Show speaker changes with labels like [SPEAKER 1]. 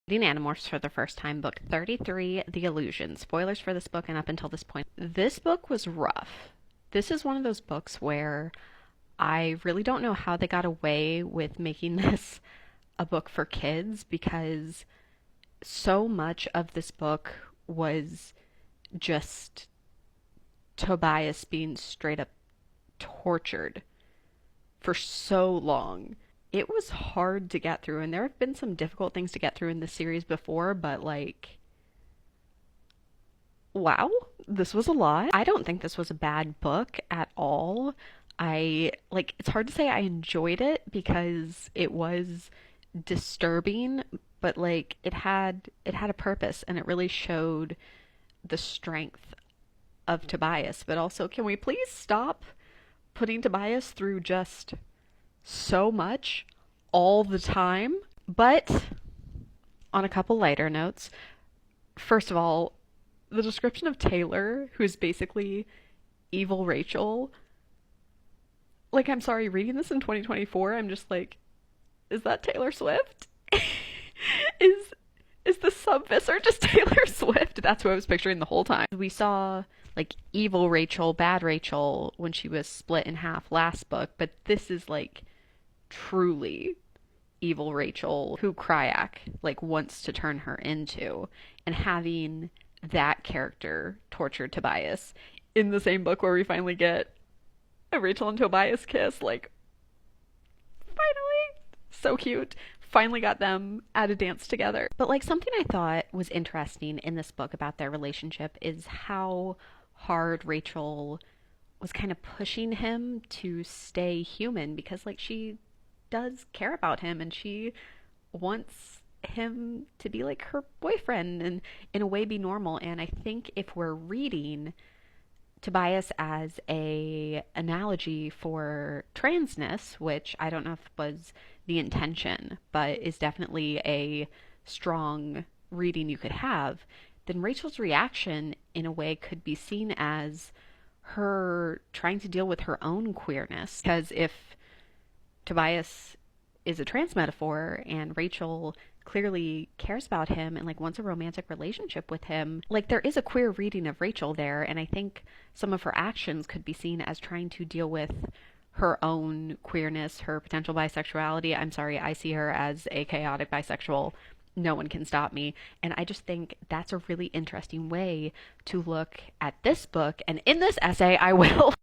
[SPEAKER 1] Reading Animorphs for the first time, book 33, The Illusion. Spoilers for this book and up until this point. This book was rough. This is one of those books where I really don't know how they got away with making this a book for kids because so much of this book was just Tobias being straight up tortured for so long. It was hard to get through, and there have been some difficult things to get through in this series before, but like, wow, this was a lot. I don't think this was a bad book at all. It's hard to say I enjoyed it because it was disturbing, but like it had a purpose and it really showed the strength of Tobias. But also, can we please stop putting Tobias through just so much all the time? But on a couple lighter notes, first of all, the description of Taylor, who's basically evil Rachel, like, I'm sorry, reading this in 2024, I'm just like, is that Taylor Swift? is is the subvisor just Taylor Swift? That's who I was picturing the whole time. We saw like evil Rachel, bad Rachel when she was split in half last book, but this is like truly evil Rachel who Cryak like wants to turn her into, and having that character torture Tobias in the same book where we finally get a Rachel and Tobias kiss, like, finally, so cute. Finally got them at a dance together. But like, something I thought was interesting in this book about their relationship is how hard Rachel was kind of pushing him to stay human, because like she does care about him and she wants him to be like her boyfriend and in a way be normal. And I think if we're reading Tobias as a analogy for transness, which I don't know if was the intention, but is definitely a strong reading you could have, then Rachel's reaction in a way could be seen as her trying to deal with her own queerness. Because if Tobias is a trans metaphor and Rachel clearly cares about him and like wants a romantic relationship with him, like there is a queer reading of Rachel there, and I think some of her actions could be seen as trying to deal with her own queerness, her potential bisexuality. I'm sorry, I see her as a chaotic bisexual. No one can stop me. And I just think that's a really interesting way to look at this book. And in this essay, I will